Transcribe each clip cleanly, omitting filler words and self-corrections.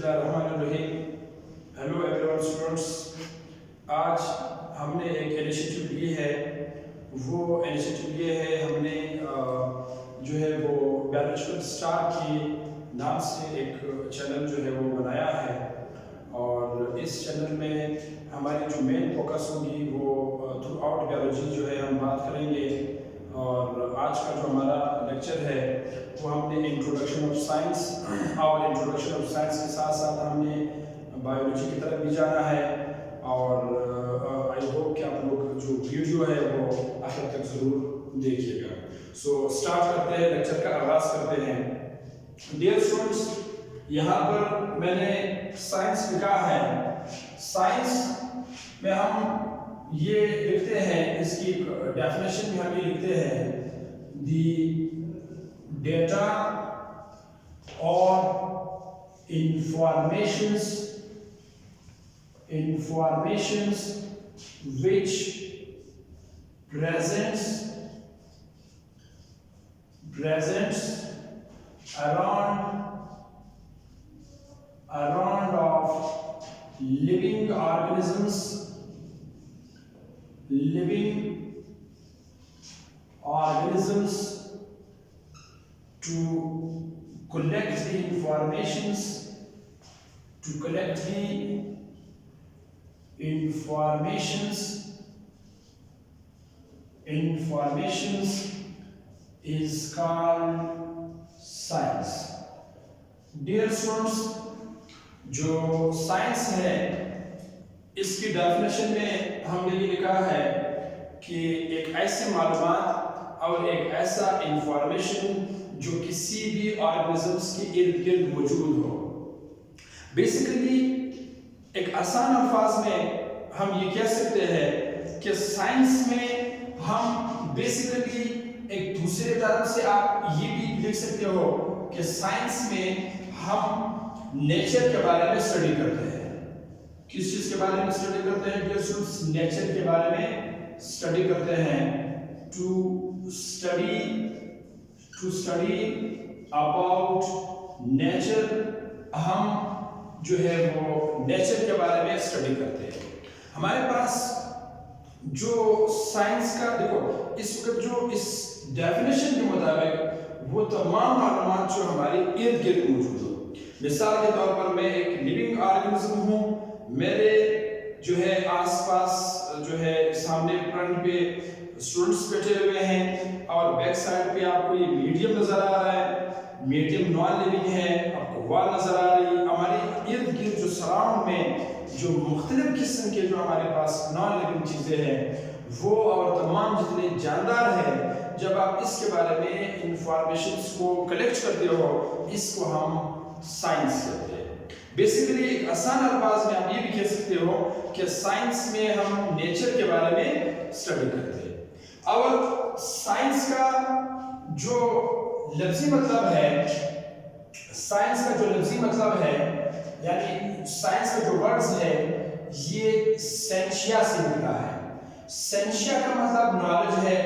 बिस्मिल्लाहिर्रहमानिर्रहीम। Hello everyone students, आज हमने एक इनिशिएटिव ली है। वो इनिशिएटिव ये है, हमने जो है वो बायोलॉजिकल स्टार के नाम से एक चैनल जो है वो बनाया है। और इस चैनल में हमारी जो मेन फोकस होगी वो थ्रू आउट बायोलॉजी जो है हम बात करेंगे। और आज का जो हमारा लेक्चर है वो हमने इंट्रोडक्शन ऑफ साइंस और इंट्रोडक्शन ऑफ साइंस के साथ साथ हमने बायोलॉजी की तरफ भी जाना है। और आई होप कि आप लोग जो वीडियो है वो आखिर तक ज़रूर देखिएगा। सो स्टार्ट करते हैं, लेक्चर का आगाज़ करते हैं। डियर स्टूडेंट्स, यहाँ पर मैंने साइंस लिखा है। साइंस में हम ये लिखते हैं, इसकी डेफिनेशन में हम ये लिखते हैं, द डेटा और informations which presents around of living organisms to collect the informations is called science. Dear students, जो साइंस है इसकी डेफिनेशन में हमने ये लिखा है कि एक ऐसे मालूमात और एक ऐसा इंफॉर्मेशन जो किसी भी ऑर्गेनिजम्स के इर्द गिर्द मौजूद हो। बेसिकली एक आसान अल्फाज में हम ये कह सकते हैं कि साइंस में हम बेसिकली एक दूसरे तरफ से आप ये भी लिख सकते हो कि साइंस में हम नेचर के बारे में स्टडी करते हैं। किस चीज के बारे में स्टडी करते हैं? नेचर के बारे में स्टडी करते हैं। टू स्टडी अबाउट नेचर, हम जो है वो नेचर के बारे में स्टडी करते हैं। हमारे पास जो साइंस का देखो, इस वक्त जो इस डेफिनेशन के मुताबिक वो तमाम मालूमात जो हमारे इर्द गिर्द मौजूद हो। मिसाल के तौर पर मैं एक लिविंग ऑर्गेनिज्म हूँ, मेरे जो है आसपास जो है सामने फ्रंट पे स्टूडेंट्स बैठे हुए हैं और बैक साइड पे आपको ये मीडियम नजर आ रहा है, मीडियम नॉन लिविंग है, आपको वॉल नजर आ रही है। हमारे इर्द गिर्द जो सराउंड में जो मुख्तलिफ किस्म के जो हमारे पास नॉन लिविंग चीजें हैं वो और तमाम जितने जानदार हैं, जब आप इसके बारे में इंफॉर्मेशंस को कलेक्ट करते हो, इसको हम साइंस कहते हैं। बेसिकली एक आसान अल्फाज में आप ये भी कह सकते हो कि साइंस में हम नेचर के बारे में स्टडी करते हैं। और साइंस का जो लफ्जी मतलब है, यानी साइंस का जो वर्ड्स है ये सेंशिया से निकला है। सेंशिया का मतलब नॉलेज है,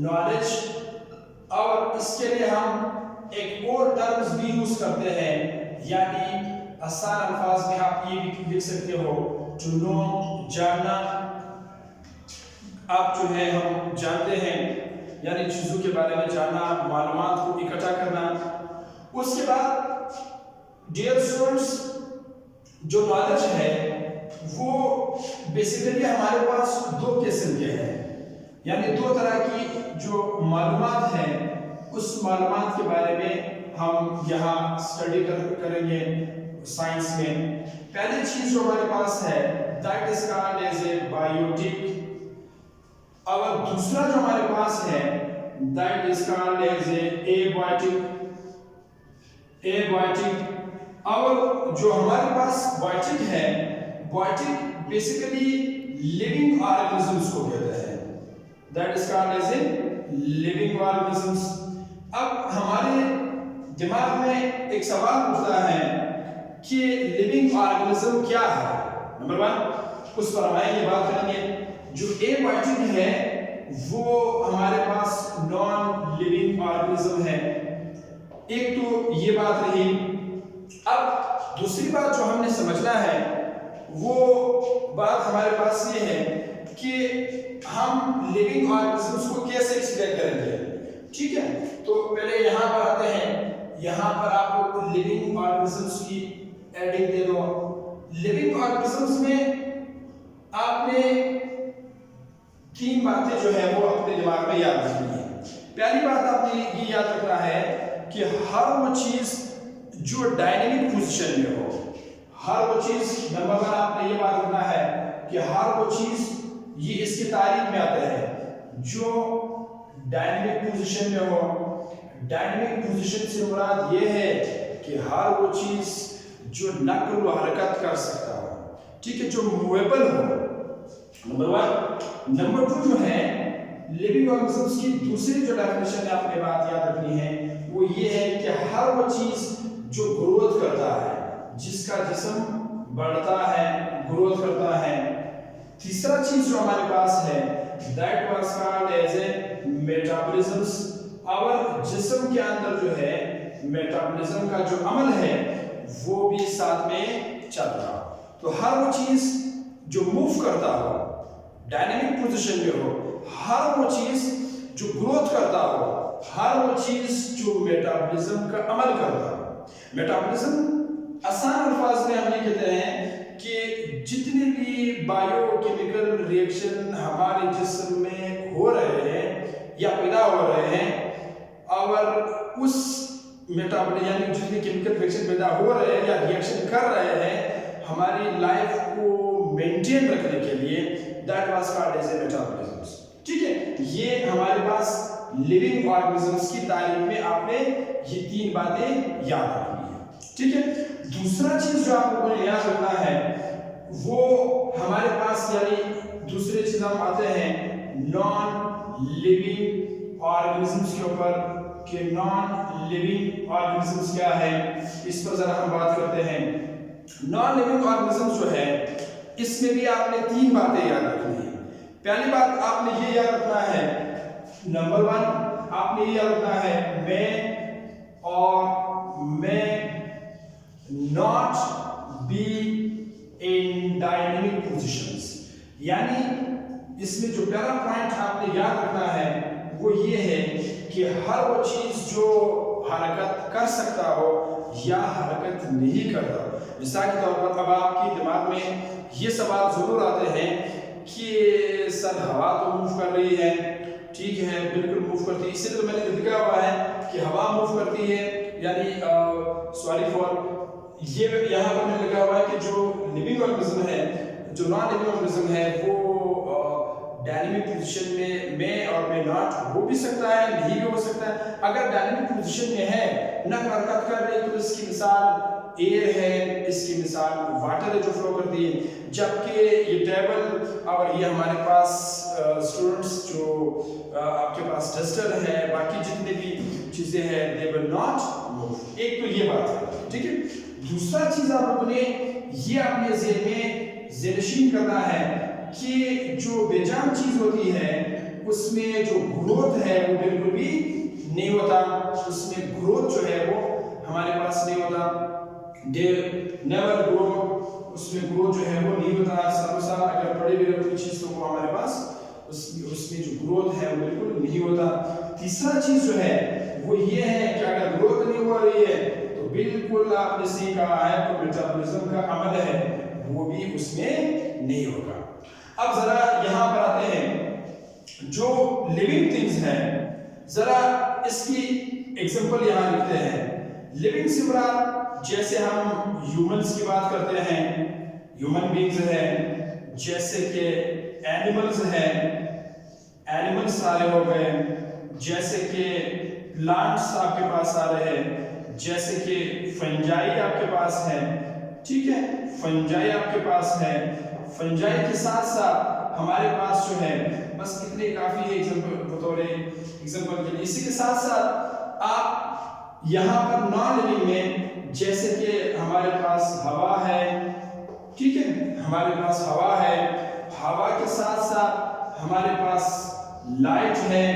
नॉलेज। और इसके लिए हम एक और टर्म्स भी यूज करते हैं, यानी आसान अल्फाज में आप ये भी लिख सकते हो, टू नो, जानना। आप जो है हम जानते हैं, यानी चीजों के बारे में जानना, मालूमात को इकट्ठा करना। उसके बाद डियर स्टूडेंट्स, जो नॉलेज है वो बेसिकली हमारे पास दो किस्म के हैं, यानी दो तरह की जो मालूमात हैं उस मालूमात के बारे में हम यहाँ स्टडी करेंगे साइंस में। पहली चीज जो हमारे पास है that is called as a biotic, और दूसरा जो हमारे पास है that is called as a abiotic. और जो हमारे पास बायोटिक है, बायोटिक बेसिकली लिविंग ऑर्गेनिजम्स को कहते हैं, that is called as a living organisms. अब हमारे दिमाग में एक सवाल उठता है कि लिविंग ऑर्गेनिज्म क्या है। नंबर वन, उस पर हम आएंगे, बात करेंगे। जो एबायोटिक है वो हमारे पास नॉन लिविंग ऑर्गेनिज्म है, एक तो ये बात रही। अब दूसरी बात जो हमने समझना है वो बात हमारे पास ये है कि हम लिविंग ऑर्गेनिजम्स को कैसे एक्सप्लेन करेंगे। ठीक है, तो पहले यहाँ पर आते हैं। यहाँ पर आपको लिविंग ऑर्गेनिजम्स की एडिंग दे दो। लिविंग ऑर्गेनिजम्स में आपने 3 बातें जो है वो अपने दिमाग में याद रखनी है। पहली बात आपने ये याद रखना है कि हर वो चीज जो डायनेमिक पोजीशन में हो, हर वो चीज, नंबर 1 आपने ये बात रखना है कि हर वो चीज, ये इसकी तारीफ में आता है, जो डायनेमिक पोजीशन में हो। डायनेमिक पोजीशन से मुराद ये है कि हर वो चीज जो नकल व हरकत कर सकता हो, ठीक है, जो मूवेबल हो, नंबर 1। नंबर 2 जो है लिविंग ऑर्गेनिजम्स की दूसरी जो डेफिनेशन है आपने बात याद रखनी है वो ये है कि हर वो चीज जो ग्रोथ करता है, जिसका जिस्म बढ़ता है, ग्रोथ करता है। तीसरा चीज जो हमारे पास है that was called as a metabolisms. और जिस्म के अंदर जो है मेटाबॉलिज्म का जो अमल है वो भी साथ में चल रहा हो। तो हर वो चीज जो मूव करता हो, डायनेमिक पोजीशन में हो, हर वो चीज जो ग्रोथ करता हो, हर वो चीज जो मेटाबॉलिज्म का अमल करता हो। मेटाबॉलिज्म आसान अल्फाज में हम ये कहते हैं कि जितने भी बायोकेमिकल रिएक्शन हमारे जिस्म में हो रहे हैं या पैदा हो रहे हैं, और उस मेटाबॉलिज्म यानी जितने केमिकल रिएक्शन पैदा हो रहे हैं या रिएक्शन कर रहे हैं हमारी लाइफ को मेंटेन रखने के लिए, that was called as a metabolisms. ठीक है, ये हमारे पास लिविंग ऑर्गेनिजम्स की तारीफ में आपने ये 3 बातें याद रखनी है। ठीक है, दूसरा चीज जो आप लोगों ने याद रखना है वो हमारे पास, यानी दूसरे चीज हम आते हैं नॉन लिविंग ऑर्गेनिजम्स के ऊपर कि नॉन लिविंग ऑर्गेनिजम्स क्या है, इस पर जरा हम बात करते हैं। नॉन लिविंग ऑर्गेनिजम्स जो है इसमें भी आपने 3 बातें याद रखनी है। पहली बात आपने ये याद रखना है, नंबर 1 आपने ये याद रखना है may not be in dynamic positions। यानी इसमें जो पहला पॉइंट आपने याद रखना है वो ये है कि हर वो चीज जो हरकत कर सकता हो या हरकत नहीं करता हो। मिसाल के तौर पर अब आपके दिमाग में ये सवाल जरूर आते हैं कि सर हवा तो मूव कर रही है, ठीक है, बिल्कुल मूव करती है, इसलिए तो मैंने लिखा हुआ है कि हवा मूव करती है, यानी सॉरी फॉर ये यहाँ पर मैंने लिखा हुआ है कि जो लिविंग ऑर्गेनिज्म है, जो नॉन लिविंग ऑर्गेनिज्म है वो डायनेमिक पोजीशन में और में नॉट हो भी सकता है, नहीं भी हो सकता है। अगर डायनेमिक पोजीशन में है, न हरकत कर रही, तो इसकी मिसाल एयर है, इसकी मिसाल वाटर है जो फ्लो करती है। जबकि ये टेबल और ये हमारे पास स्टूडेंट्स जो आपके पास डस्टर है, बाकी जितने भी चीजें हैं, दे विल नॉट मूव। एक तो ये बात है, ठीक है। दूसरा चीज आप लोगों ने ये अपने ज़हन में ज़ेनशीन करना है कि जो बेजान चीज होती है उसमें जो ग्रोथ है वो बिल्कुल भी नहीं होता, उसमें ग्रोथ जो है वो हमारे पास नहीं होता, दे नेवर ग्रो, उसमें ग्रोथ जो है वो नहीं होता। सालों अगर बड़े भी कोई चीज तो वो हमारे पास उसमें जो ग्रोथ है वो बिल्कुल नहीं होता। तीसरा चीज जो है वो ये है कि अगर ग्रोथ नहीं हो रही है तो बिल्कुल आपने सही कहा है, तो मेटाबॉलिज्म का अमल है वो भी उसमें नहीं होगा। अब जरा यहाँ पर आते हैं जो लिविंग थिंग्स हैं, जरा इसकी एग्जांपल यहाँ लिखते हैं। लिविंग से मुराद जैसे हम ह्यूमंस की बात करते हैं, ह्यूमन बीइंग्स हैं, जैसे कि एनिमल्स हैं, एनिमल्स सारे हो गए, जैसे कि प्लांट्स आपके पास आ रहे हैं, जैसे कि फंजाई आपके पास है, ठीक है, फंजाई आपके पास है। फंजाई के साथ साथ हमारे पास जो है, बस इतने काफी है एग्जांपल बतौर एग्जांपल के लिए। इसी के साथ साथ आप यहाँ पर नॉन लिविंग में जैसे कि हमारे पास हवा है, ठीक है, हमारे पास हवा है, हवा के साथ साथ हमारे पास लाइट है,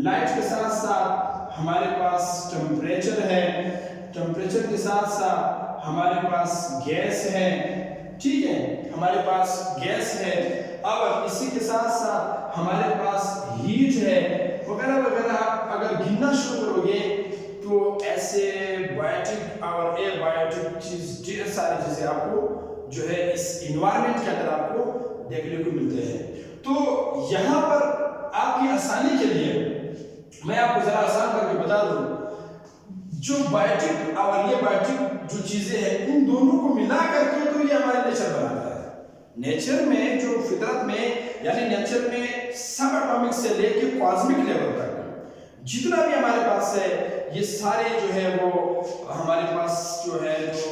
लाइट के साथ साथ हमारे पास टेम्परेचर है, टेम्परेचर के साथ साथ हमारे पास गैस है, ठीक है, हमारे पास गैस है, अब इसी के साथ साथ हमारे पास हीट है वगैरह वगैरह। आप अगर गिनना शुरू करोगे तो ऐसे बायोटिक और एबायोटिक चीज, ढेर सारी चीजें आपको जो है इस इन्वायरमेंट के अंदर आपको देखने को मिलते हैं। तो यहाँ पर आपकी आसानी के लिए मैं आपको जरा आसान करके बता दूं, जो बायोटिक और ये बायोटिक जो चीजें हैं इन दोनों को मिला करके तो ये हमारे नेचर बनाता है। नेचर में जो फितरत में यानी नेचर में सब एटॉमिक से लेके कॉस्मिक लेवल तक जितना भी हमारे पास है ये सारे जो है वो हमारे पास जो है जो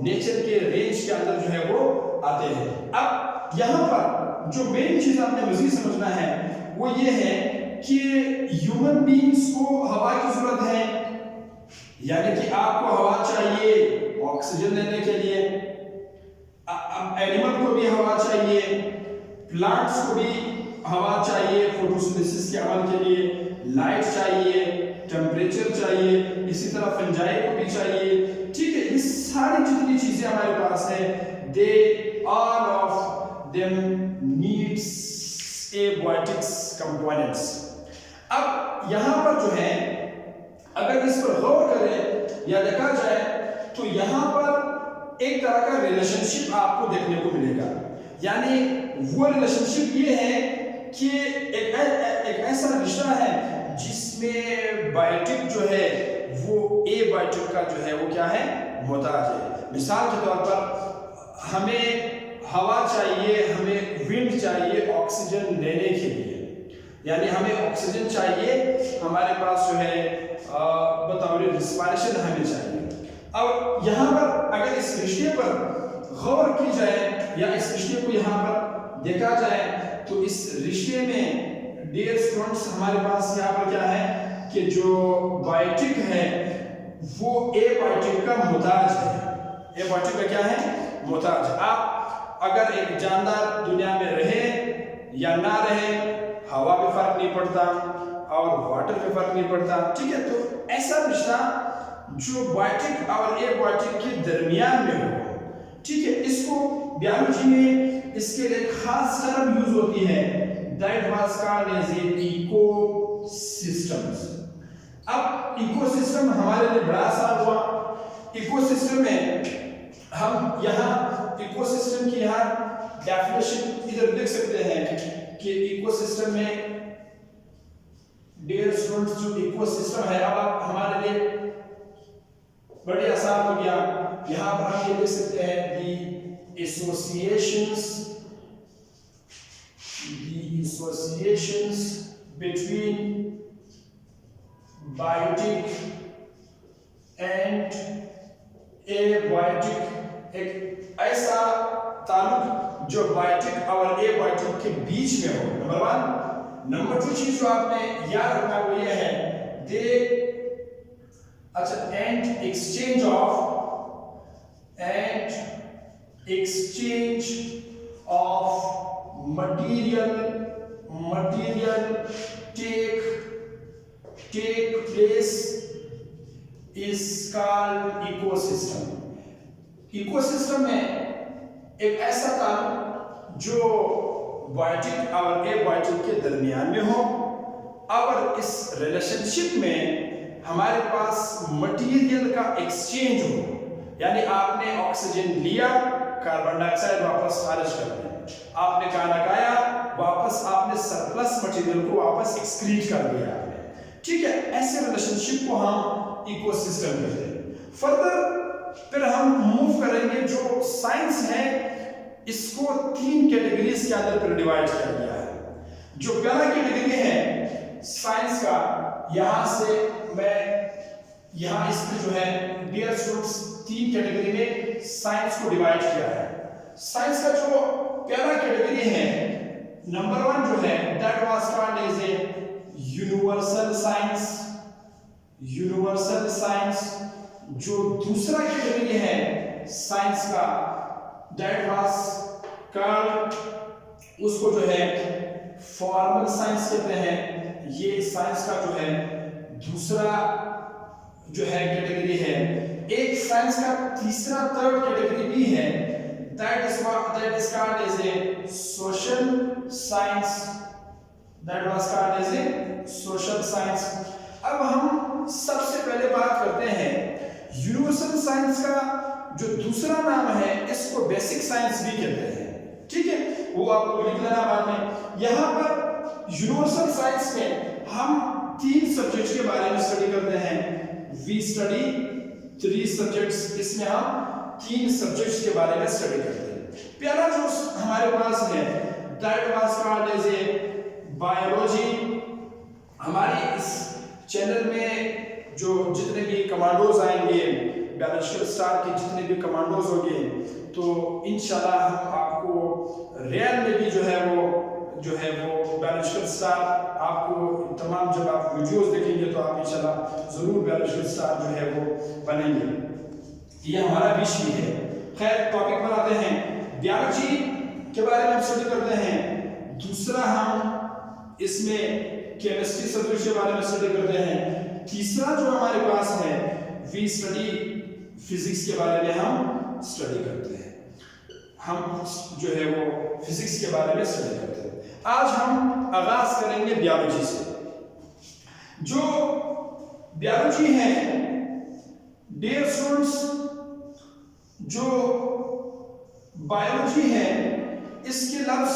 नेचर के रेंज के अंदर जो है वो आते हैं। अब यहाँ पर जो मेन चीज आपने मजीद समझना है वो ये है कि ह्यूमन बीइंग्स को हवा की जरूरत है, यानी कि आपको हवा चाहिए ऑक्सीजन लेने के लिए, एनिमल को भी हवा चाहिए, प्लांट्स को भी हवा चाहिए फोटोसिंथेसिस के अमल के लिए, लाइट चाहिए, टेम्परेचर चाहिए, इसी तरह फंजाई को भी चाहिए, ठीक है। ये सारी जितनी चीजें हमारे पास है they all of them needs abiotics components. अब यहाँ पर जो है अगर इस पर गौर करें या देखा जाए तो यहाँ पर एक तरह का रिलेशनशिप आपको देखने को मिलेगा, यानी वो रिलेशनशिप ये है कि एक ऐसा रिश्ता है जिसमें बायोटिक जो है वो एबायोटिक का जो है वो क्या है मोहताज है। मिसाल के तौर पर हमें हवा चाहिए, हमें विंड चाहिए ऑक्सीजन लेने के लिए, यानी हमें ऑक्सीजन चाहिए, हमारे पास जो है बतौर रिस्पायरेशन हमें चाहिए। अब यहाँ पर अगर इस रिश्ते पर गौर की जाए या इस रिश्ते को यहाँ पर देखा जाए तो इस रिश्ते में डियर स्टूडेंट्स हमारे पास यहाँ पर क्या है कि जो बायोटिक है वो एबायोटिक का मोहताज है। एबायोटिक का क्या है मोहताज। आप अगर एक जानदार दुनिया में रहे या ना रहे, हवा पे फर्क नहीं पड़ता और वाटर पे फर्क नहीं पड़ता, ठीक है। तो ऐसा रिश्ता जो बायोटिक और एबायोटिक के दरमियान में हो, ठीक है, इसको बायोलॉजी में इसके लिए खास टर्म यूज होती है, that was called as ecosystems. अब इकोसिस्टम हमारे लिए बड़ा आसान हुआ। इकोसिस्टम में हम यहाँ इकोसिस्टम की यहाँ डेफिनेशन इधर लिख सकते हैं कि इकोसिस्टम में डियर स्टूडेंट्स जो इकोसिस्टम है, अब आप हमारे लिए बड़े आसान हो गया। यहाँ पर हम ये लिख सकते हैं the associations between biotic and abiotic, एक ऐसा ताल्लुक जो बायोटिक और एबायोटिक के बीच में हो, नंबर वन। नंबर टू चीज जो आपने याद रखना वो ये है दे अच्छा and exchange of material take place is called ecosystem। Ecosystem में एक ऐसा ताल्लुक जो बायोटिक और एबायोटिक के दरमियान में हो और इस रिलेशनशिप में हमारे पास मटेरियल का एक्सचेंज हो, यानी आपने ऑक्सीजन लिया, कार्बन डाइऑक्साइड वापस खारिज कर दिया, आपने खाना खाया, वापस आपने सरप्लस मटेरियल को वापस एक्सक्रीट कर दिया आपने, ठीक है। ऐसे रिलेशनशिप को हम इकोसिस्टम कहते हैं। फर्दर फिर हम मूव करेंगे, जो साइंस है इसको तीन कैटेगरीज के अंदर फिर डिवाइड किया गया है। जो पहला कैटेगरी है साइंस का, यहां से मैं यहां इसमें जो है डियर स्टूडेंट्स तीन कैटेगरी में साइंस को डिवाइड किया है। साइंस का जो पहला कैटेगरी है नंबर वन जो है that was called as a universal science. जो दूसरा कैटेगरी है साइंस का दैट वाज कॉल्ड, उसको जो है फॉर्मल साइंस कहते हैं। ये साइंस का जो है दूसरा जो है कैटेगरी है। एक साइंस का तीसरा थर्ड कैटेगरी भी है, that is called as a social science, that was called as a social science. अब हम सबसे पहले बात करते हैं यूनिवर्सल साइंस का जो दूसरा नाम है, इसको बेसिक साइंस भी कहते हैं, ठीक है, वो आपको लिख लेना बाद में। यहाँ पर यूनिवर्सल साइंस में हम 3 सब्जेक्ट्स के बारे में स्टडी करते हैं। वी स्टडी 3 सब्जेक्ट्स, इसमें हम 3 सब्जेक्ट्स के बारे में स्टडी करते हैं। पहला जो हमारे पास है that was called as a biology. हमारी इस चैनल में जो जितने भी कमांडोज आएंगे, बायोलॉजिकल स्टार के जितने भी कमांडोज होंगे, तो इंशाल्लाह हम आपको रियल में भी जो है वो बायोलॉजिकल स्टार आपको तमाम, जब आप वीडियोस देखेंगे तो आप इंशाल्लाह जरूर बायोलॉजिकल स्टार जो है वो बनेंगे। ये हमारा विषय भी है। खैर, टॉपिक पर आते हैं। बायोलॉजी के बारे में हम स्टडी करते हैं। दूसरा हम इसमें केमिस्ट्री सब्जेक्ट के बारे में स्टडी करते हैं। तीसरा जो हमारे पास है वी स्टडी फिजिक्स के बारे में हम स्टडी करते हैं। हम जो है वो फिजिक्स के बारे में स्टडी करते हैं। आज हम आगाज करेंगे बायोलॉजी से। जो बायोलॉजी है डियर स्टूडेंट्स, जो बायोलॉजी है इसके लफ्ज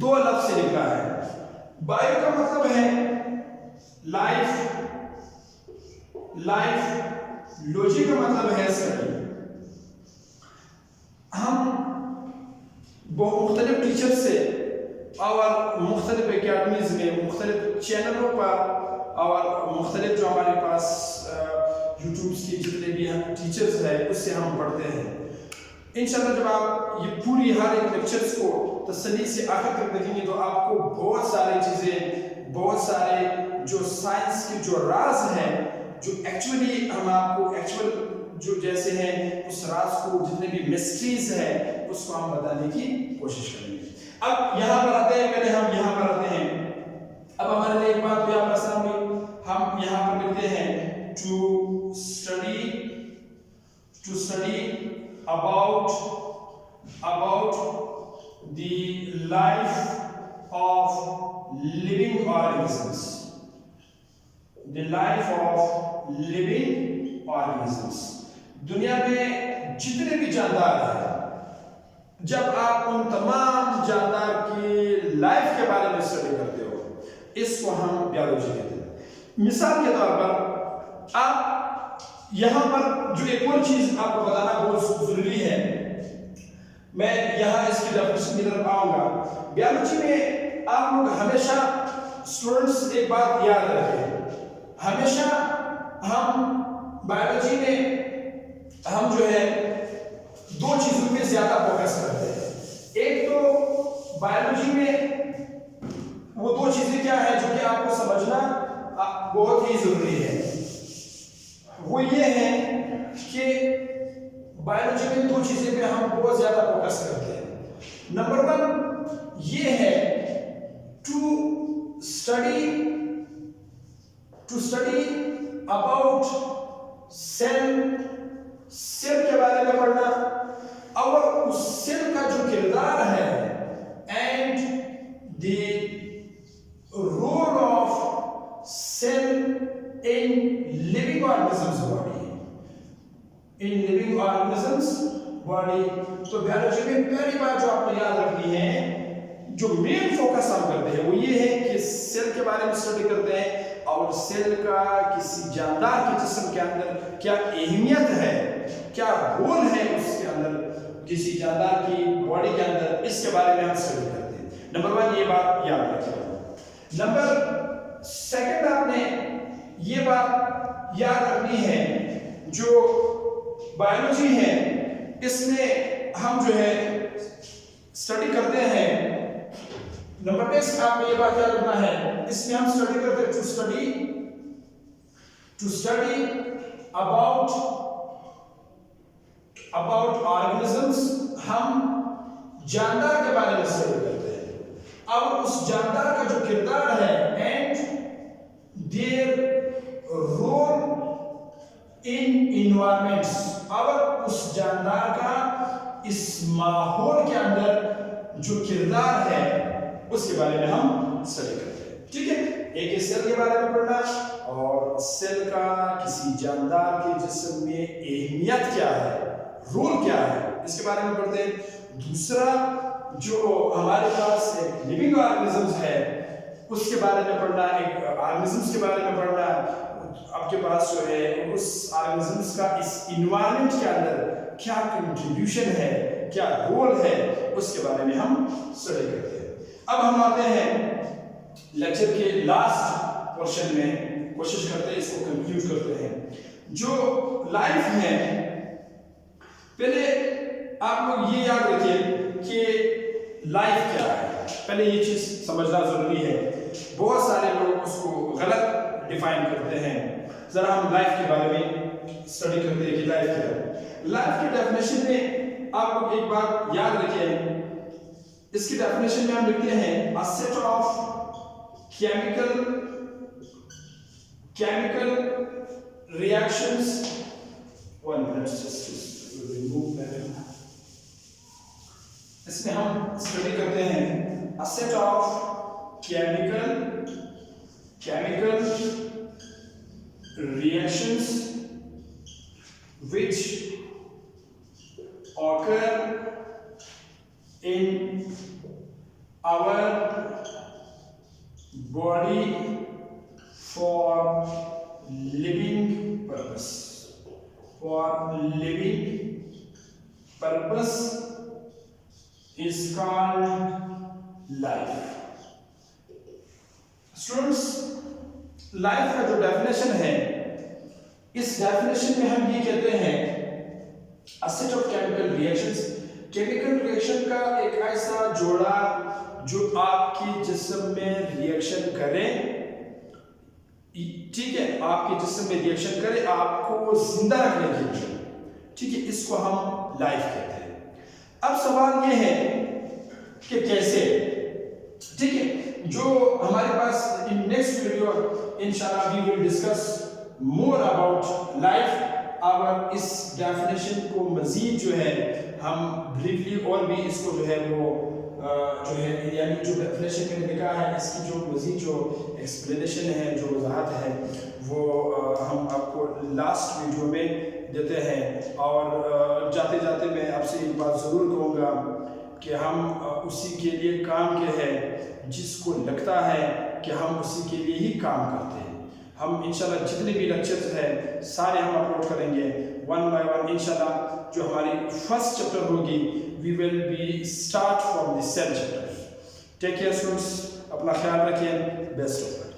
2 लफ्ज से निकला है। बायो का मतलब है लाइफ, लॉजी का मतलब है स्टडी। हम बहुत मुख्तलिफ टीचर से और मुख्तलिफ एकेडमीज में, मुख्तलिफ चैनलों पर और मुख्तलिफ जो हमारे पास यूट्यूब के जितने भी टीचर्स हैं उससे हम पढ़ते हैं। इंशाल्लाह जब आप ये पूरी हर एक लेक्चर्स को तसल्ली से आखिर तक देखेंगे तो आपको बहुत सारी चीज़ें, बहुत सारे जो साइंस के जो राज हैं, जो एक्चुअली हम आपको एक्चुअल जो जैसे हैं उस राज को, जितने भी मिस्ट्रीज है उसको हम बताने की कोशिश करेंगे। अब यहाँ पर आते हैं, पहले हम यहाँ पर आते हैं। अब हमारे लिए एक बात तो यहाँ पर आसान हुई, हम यहाँ पर लिखते हैं to study about the life of living organisms, the life of living organisms। दुनिया में जितने भी जानदार हैं, जब आप उन तमाम जानदार की लाइफ के बारे में स्टडी करते हो, इसको हम बायोलॉजी कहते हैं। मिसाल के तौर पर आप यहाँ पर जो एक और चीज आपको बताना बहुत जरूरी है, मैं यहाँ इसकी डेफिनेशन की तरफ आऊंगा। बायोलॉजी में आप लोग हमेशा स्टूडेंट्स एक बात याद रखें, हमेशा हम बायोलॉजी में हम जो है 2 चीजों पे ज्यादा फोकस करते हैं। एक तो बायोलॉजी में वो 2 चीजें क्या है जो कि आपको समझना बहुत ही जरूरी है। वो ये है कि बायोलॉजी में 2 चीजें पे हम बहुत ज्यादा फोकस करते हैं। नंबर 1 ये है टू स्टडी अबाउट सेल के बारे में पढ़ना, और उस सेल का जो किरदार है and the role of cell in living organisms body. तो बायोलॉजी में पहली बात जो आपको याद रखनी है, जो मेन फोकस हम करते हैं वो ये है कि सेल के बारे में स्टडी करते हैं और सेल का किसी जानदार के जिस्म के अंदर क्या अहमियत है, क्या रोल है उसके अंदर, किसी जानदार की बॉडी के अंदर, इसके बारे में हम स्टडी करते हैं। नंबर 1 ये बात याद रखिए। नंबर 2 आपने ये बात याद रखनी है, जो बायोलॉजी है इसमें हम जो है स्टडी करते हैं। नंबर 10 आपको ये बात याद रखना है, इसमें हम स्टडी करते हैं टू स्टडी अबाउट ऑर्गेनिजम्स। हम जानदार के बारे में स्टडी करते हैं और उस जानदार का जो किरदार है एंड देयर इन्वायरमेंट्स, और उस जानदार का इस माहौल के अंदर जो किरदार है उसके बारे में हम स्टडी करते हैं। ठीक है, एक सेल के बारे में पढ़ना और सेल का किसी जानदार के जिस्म में अहमियत क्या है, रोल क्या है, इसके बारे में पढ़ते हैं। दूसरा, जो हमारे पास एक लिविंग ऑर्गेनिजम्स है उसके बारे में पढ़ना, एक ऑर्गेनिजम्स के बारे में पढ़ना, आपके पास जो है उस ऑर्गेनिजम्स का इस इन्वायरमेंट के अंदर क्या कंट्रीब्यूशन है, क्या रोल है, उसके बारे में हम स्टडी करते हैं। अब हम आते हैं लेक्चर के लास्ट पोर्शन में, कोशिश करते हैं इसको कंक्लूड करते हैं। जो लाइफ है, पहले आप लोग ये याद रखिए कि लाइफ क्या है, पहले ये चीज समझना जरूरी है। बहुत सारे लोग उसको गलत डिफाइन करते हैं। जरा हम लाइफ के बारे में स्टडी करते हैं कि लाइफ क्या है। लाइफ की डेफिनेशन में आप लोग एक बात याद रखिए, इसकी डेफिनेशन में हम लिखते हैं a set of chemical reactions. One minute, just remove that. इसमें हम स्टडी करते हैं a set of chemical reactions which occur in our body for living purpose. For living purpose is called life. Students, life का जो definition है, इस definition में हम ये कहते हैं a set of chemical reactions. Chemical reaction का एक ऐसा जोड़ा जो आपके जिस्म में रिएक्शन करे, ठीक है, आपके जिस्म में रिएक्शन करे आपको जिंदा रखने के लिए, ठीक है, इसको हम लाइफ कहते हैं। अब सवाल ये है कि कैसे, ठीक है, जो हमारे पास इन नेक्स्ट वीडियो इंशाल्लाह we will discuss more about life. और इस डेफिनेशन को मजीद जो है हम ब्रीफली और भी इसको जो है वो जो है यानी जो डेफिनेशन मैंने लिखा है इसकी जो मजीद जो एक्सप्लेनेशन है, जो वजाहत है, वो हम आपको लास्ट वीडियो में देते हैं। और जाते जाते मैं आपसे एक बात ज़रूर कहूँगा कि हम उसी के लिए काम के हैं जिसको लगता है कि हम उसी के लिए ही काम करते हैं। हम इंशाल्लाह जितने भी लेक्चर्स हैं सारे हम अपलोड करेंगे वन बाय वन इंशाल्लाह। जो हमारी फर्स्ट चैप्टर होगी we will be start from the cell chapter. Take care students, अपना ख्याल रखिए, बेस्ट ऑफ लक।